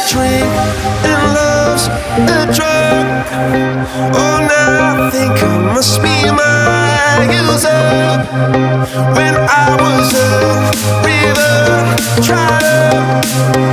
drink and love's a drug. Oh, now I think I must be my user. When I was a river trotter,